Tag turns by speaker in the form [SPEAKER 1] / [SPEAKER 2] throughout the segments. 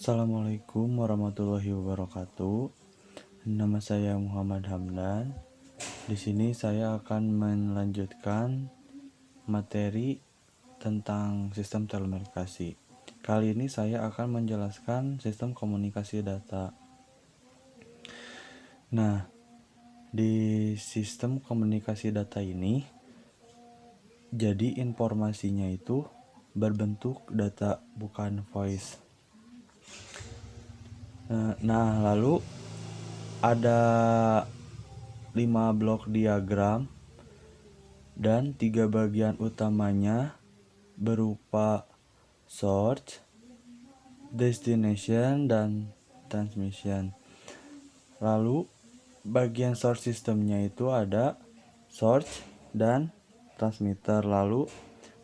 [SPEAKER 1] Assalamualaikum warahmatullahi wabarakatuh. Nama saya Muhammad Hamdan. Di sini saya akan melanjutkan materi tentang sistem telekomunikasi. Kali ini saya akan menjelaskan sistem komunikasi data. Nah, di sistem komunikasi data ini, jadi informasinya itu berbentuk data, bukan voice. Nah, lalu ada 5 blok diagram dan 3 bagian utamanya berupa source, destination, dan transmission. Lalu bagian source systemnya itu ada source dan transmitter. Lalu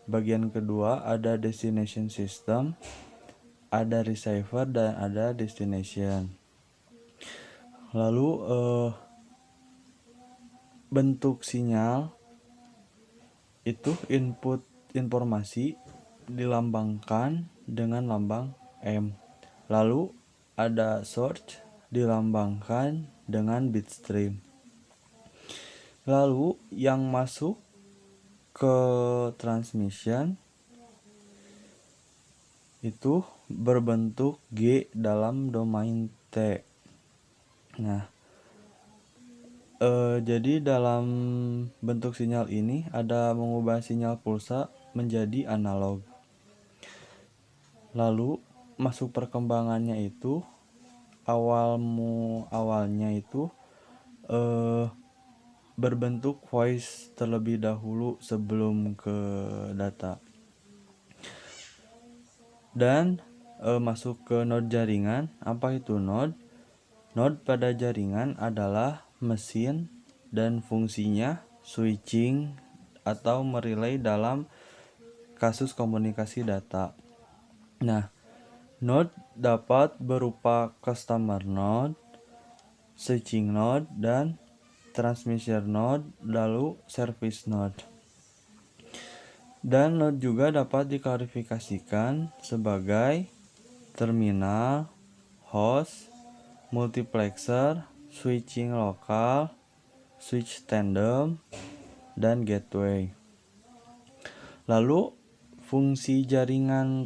[SPEAKER 1] bagian kedua ada destination system, ada receiver, dan ada destination. Lalu bentuk sinyal itu input informasi dilambangkan dengan lambang M. Lalu ada source dilambangkan dengan bit stream. Lalu yang masuk ke transmission itu berbentuk G dalam domain T. Nah, jadi dalam bentuk sinyal ini ada mengubah sinyal pulsa menjadi analog. Lalu masuk perkembangannya itu awalnya itu berbentuk voice terlebih dahulu sebelum ke data. Dan masuk ke node jaringan. Apa itu node? Node pada jaringan adalah mesin dan fungsinya switching atau merelay dalam kasus komunikasi data. Nah, node dapat berupa customer node, switching node, dan transmission node, lalu service node. Dan node juga dapat diklasifikasikan sebagai terminal, host, multiplexer, switching lokal, switch tandem, dan gateway. Lalu fungsi jaringan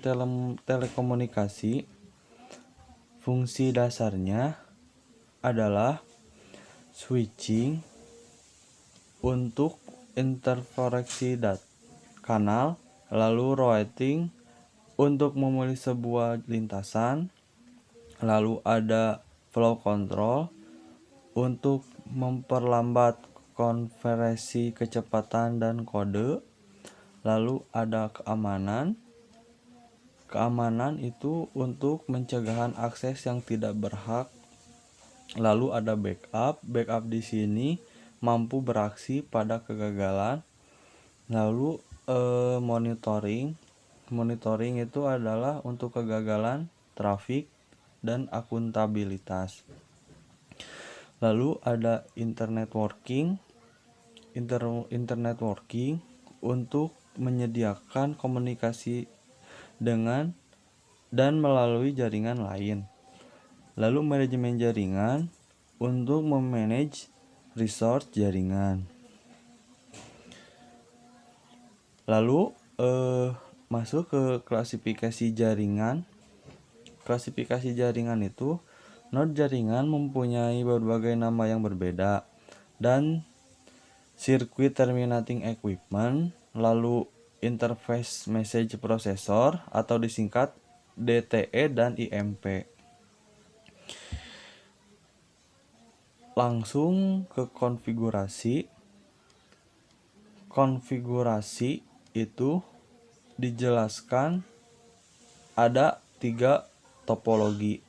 [SPEAKER 1] telekomunikasi, fungsi dasarnya adalah switching untuk interkoneksi kanal, lalu routing untuk memilih sebuah lintasan, lalu ada flow control untuk memperlambat konversi kecepatan dan kode, lalu ada keamanan itu untuk pencegahan akses yang tidak berhak, lalu ada backup di sini mampu beraksi pada kegagalan, lalu monitoring itu adalah untuk kegagalan trafik dan akuntabilitas. Lalu ada internetworking untuk menyediakan komunikasi dengan dan melalui jaringan lain. Lalu manajemen jaringan untuk memanage resource jaringan. Lalu masuk ke klasifikasi jaringan. Klasifikasi jaringan itu node jaringan mempunyai berbagai nama yang berbeda dan circuit terminating equipment, lalu interface message processor atau disingkat DTE dan IMP. Langsung ke konfigurasi. Konfigurasi itu dijelaskan ada 3 topologi.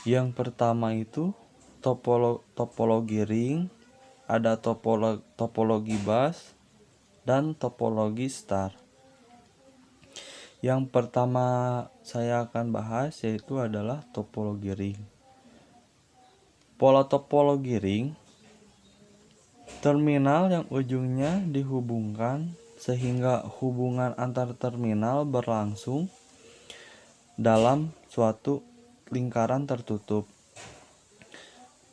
[SPEAKER 1] Yang pertama itu topologi ring, ada topologi bus, dan topologi star. Yang pertama saya akan bahas yaitu adalah topologi ring. Pola topologi ring, terminal yang ujungnya dihubungkan sehingga hubungan antar terminal berlangsung dalam suatu lingkaran tertutup.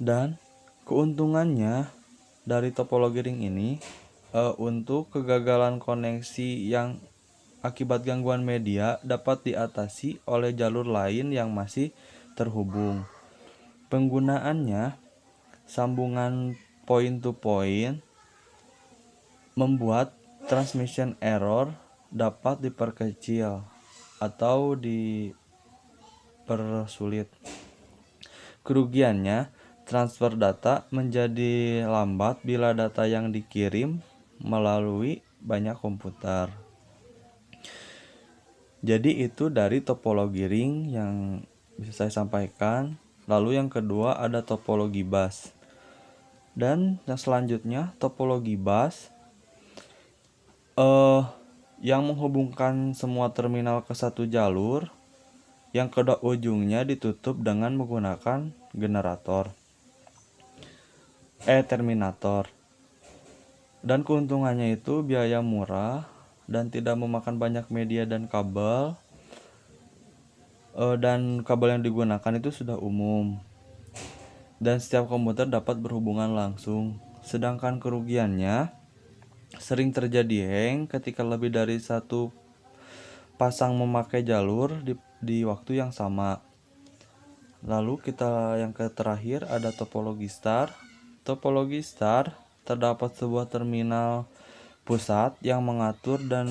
[SPEAKER 1] Dan keuntungannya dari topologi ring ini untuk kegagalan koneksi yang akibat gangguan media dapat diatasi oleh jalur lain yang masih terhubung. Penggunaannya sambungan point to point membuat transmission error dapat diperkecil atau dipersulit. Kerugiannya, transfer data menjadi lambat bila data yang dikirim melalui banyak komputer. Jadi itu dari topologi ring yang bisa saya sampaikan. Lalu yang kedua ada topologi bus. Dan yang selanjutnya topologi bus yang menghubungkan semua terminal ke satu jalur, yang kedua ujungnya ditutup dengan menggunakan terminator. Dan keuntungannya itu biaya murah dan tidak memakan banyak media dan kabel. Dan kabel yang digunakan itu sudah umum. Dan setiap komputer dapat berhubungan langsung. Sedangkan kerugiannya sering terjadi hang ketika lebih dari satu pasang memakai jalur di waktu yang sama. Lalu kita yang terakhir ada topologi star. Topologi star terdapat sebuah terminal pusat yang mengatur dan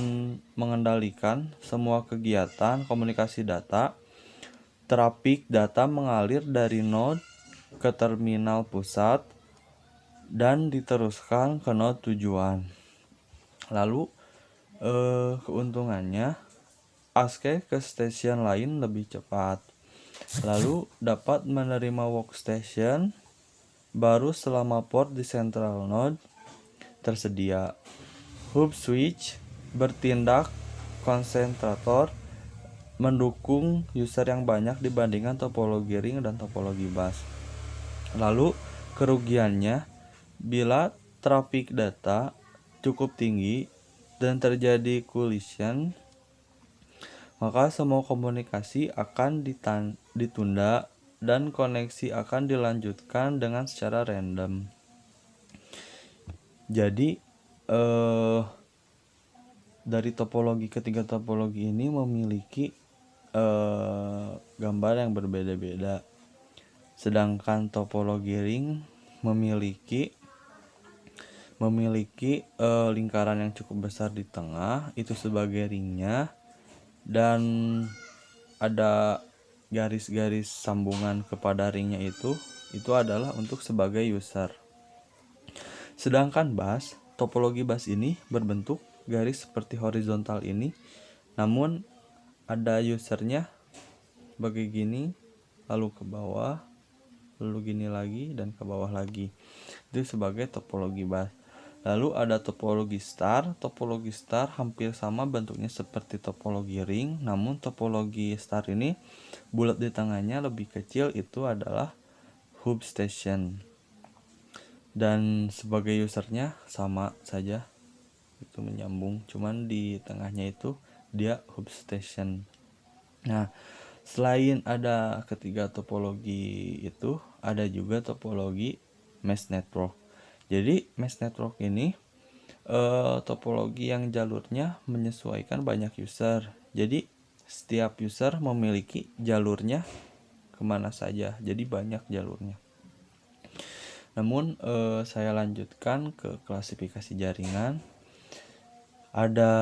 [SPEAKER 1] mengendalikan semua kegiatan komunikasi data. Trafik data mengalir dari node ke terminal pusat dan diteruskan ke node tujuan. Lalu keuntungannya akses ke stasiun lain lebih cepat. Lalu dapat menerima workstation baru selama port di central node tersedia. Hub switch bertindak konsentrator mendukung user yang banyak dibandingkan topologi ring dan topologi bus. Lalu kerugiannya bila traffic data cukup tinggi dan terjadi collision, maka semua komunikasi akan ditunda dan koneksi akan dilanjutkan dengan secara random. Jadi dari ketiga topologi ini memiliki gambar yang berbeda-beda. Sedangkan topologi ring memiliki lingkaran yang cukup besar di tengah, itu sebagai ringnya, dan ada garis-garis sambungan kepada ringnya itu adalah untuk sebagai user. Sedangkan bus, topologi bus ini berbentuk garis seperti horizontal ini, namun ada usernya begini, lalu ke bawah, lalu gini lagi, dan ke bawah lagi. Itu sebagai topologi bus. Lalu ada topologi star. Topologi star hampir sama bentuknya seperti topologi ring, namun topologi star ini bulat di tengahnya lebih kecil, itu adalah hub station. Dan sebagai usernya sama saja, itu menyambung, cuman di tengahnya itu dia hub station. Nah, selain ada ketiga topologi itu, ada juga topologi mesh network. Jadi mesh network ini topologi yang jalurnya menyesuaikan banyak user. Jadi setiap user memiliki jalurnya kemana saja, jadi banyak jalurnya. Namun saya lanjutkan ke klasifikasi jaringan. Ada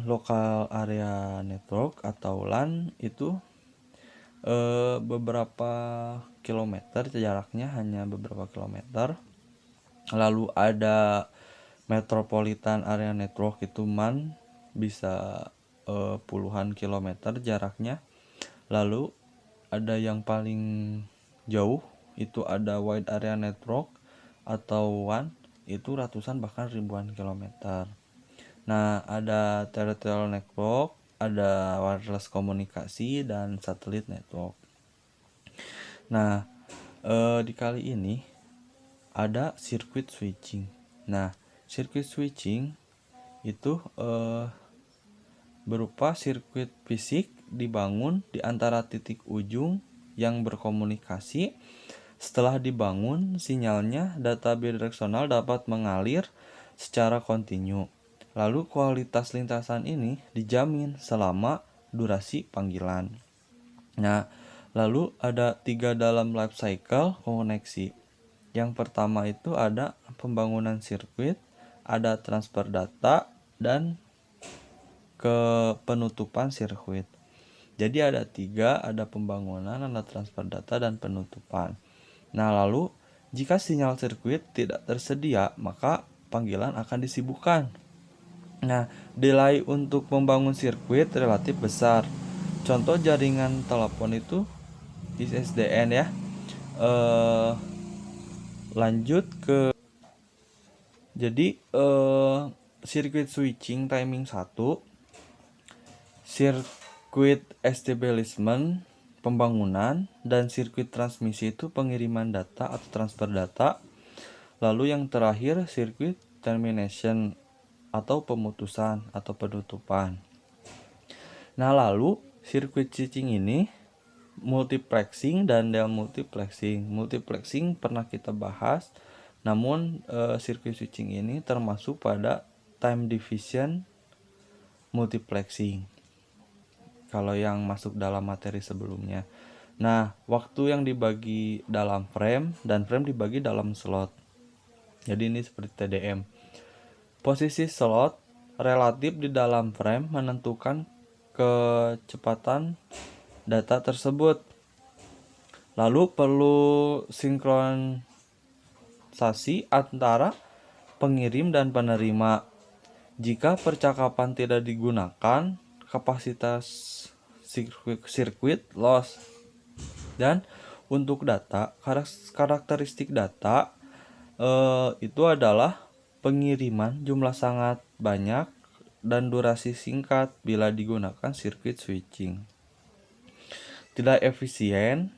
[SPEAKER 1] local area network atau LAN, itu beberapa kilometer jaraknya, hanya beberapa kilometer. Lalu ada metropolitan area network, itu MAN, bisa puluhan kilometer jaraknya. Lalu ada yang paling jauh, itu ada wide area network atau WAN, itu ratusan bahkan ribuan kilometer. Nah, ada terrestrial network, ada wireless komunikasi, dan satelit network. Nah, di kali ini ada circuit switching. Nah, circuit switching itu berupa sirkuit fisik dibangun di antara titik ujung yang berkomunikasi. Setelah dibangun, sinyalnya data bidireksional dapat mengalir secara kontinu. Lalu kualitas lintasan ini dijamin selama durasi panggilan. Nah, lalu ada 3 dalam life cycle koneksi. Yang pertama itu ada pembangunan sirkuit, ada transfer data, dan penutupan sirkuit. Jadi ada 3, ada pembangunan, ada transfer data, dan penutupan. Nah, lalu jika sinyal sirkuit tidak tersedia, maka panggilan akan disibukkan. Nah, delay untuk membangun sirkuit relatif besar. Contoh jaringan telepon itu ISDN ya. Lanjut ke sirkuit switching timing 1, sirkuit establishment pembangunan, dan sirkuit transmisi itu pengiriman data atau transfer data. Lalu yang terakhir sirkuit termination atau pemutusan atau penutupan. Nah, lalu sirkuit switching ini multiplexing dan demultiplexing. Multiplexing pernah kita bahas, namun sirkuit switching ini termasuk pada time division multiplexing kalau yang masuk dalam materi sebelumnya. Nah, waktu yang dibagi dalam frame dan frame dibagi dalam slot. Jadi ini seperti TDM. Posisi slot relatif di dalam frame menentukan kecepatan data tersebut. Lalu perlu sinkronisasi antara pengirim dan penerima. Jika percakapan tidak digunakan, kapasitas sirkuit loss. Dan untuk data, karakteristik data itu adalah pengiriman jumlah sangat banyak dan durasi singkat bila digunakan sirkuit switching. Tidak efisien,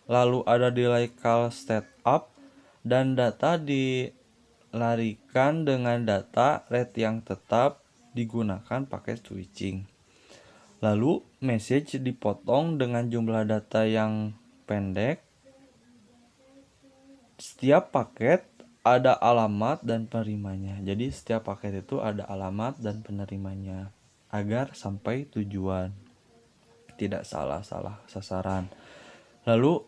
[SPEAKER 1] lalu ada delay call setup, dan data dilarikan dengan data rate yang tetap digunakan pakai switching. Lalu message dipotong dengan jumlah data yang pendek. Setiap paket ada alamat dan penerimanya. Jadi setiap paket itu ada alamat dan penerimanya agar sampai tujuan. Tidak salah sasaran. Lalu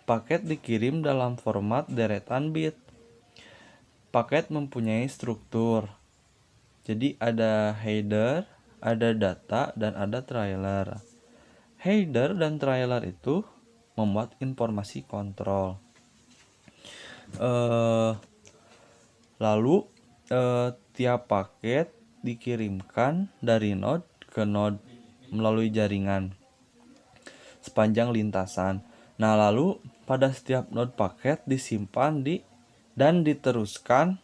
[SPEAKER 1] paket dikirim dalam format deretan bit. Paket mempunyai struktur. Jadi ada header, ada data, dan ada trailer. Header dan trailer itu memuat informasi kontrol. Lalu tiap paket dikirimkan dari node ke node melalui jaringan sepanjang lintasan. Nah, lalu pada setiap node paket disimpan dan diteruskan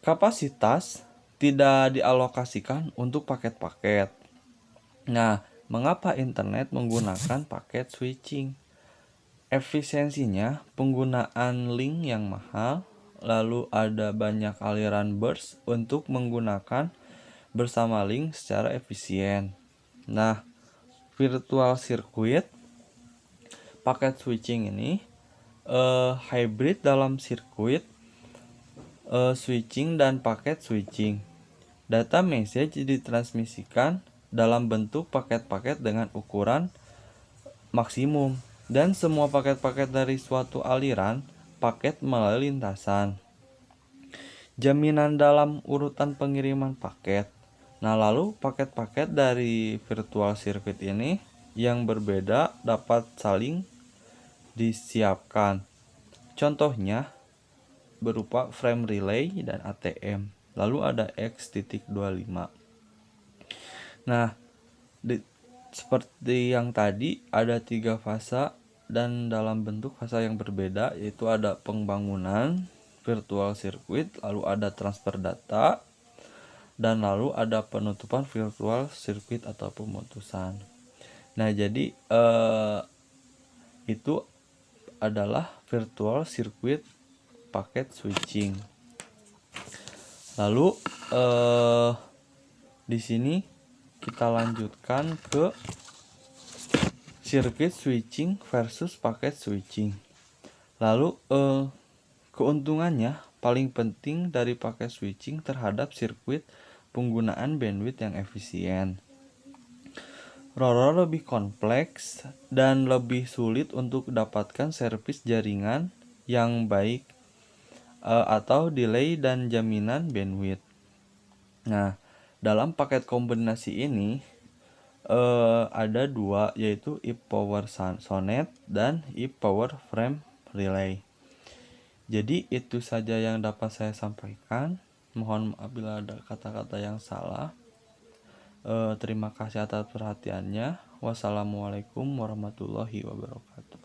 [SPEAKER 1] kapasitas tidak dialokasikan untuk paket-paket. Nah, mengapa internet menggunakan paket switching? Efisiensinya penggunaan link yang mahal, lalu ada banyak aliran burst untuk menggunakan bersama link secara efisien. Nah, virtual circuit paket switching ini hybrid dalam sirkuit switching dan paket switching. Data message ditransmisikan dalam bentuk paket-paket dengan ukuran maksimum, dan semua paket-paket dari suatu aliran paket melalui lintasan. Jaminan dalam urutan pengiriman paket. Nah, lalu paket-paket dari virtual circuit ini yang berbeda dapat saling disiapkan. Contohnya berupa frame relay dan ATM. Lalu ada X.25. Nah, seperti yang tadi ada 3 fase dan dalam bentuk fase yang berbeda, yaitu ada pembangunan virtual circuit, lalu ada transfer data, dan lalu ada penutupan virtual circuit atau pemutusan. Nah, jadi itu adalah virtual circuit paket switching. Lalu Di sini kita lanjutkan ke circuit switching versus packet switching. Lalu keuntungannya paling penting dari packet switching terhadap sirkuit penggunaan bandwidth yang efisien. RORO lebih kompleks dan lebih sulit untuk dapatkan servis jaringan yang baik atau delay dan jaminan bandwidth. Nah, dalam paket kombinasi ini ada dua, yaitu IP Power Sonet dan IP Power Frame Relay. Jadi itu saja yang dapat saya sampaikan. Mohon maaf bila ada kata-kata yang salah. Terima kasih atas perhatiannya. Wassalamualaikum warahmatullahi wabarakatuh.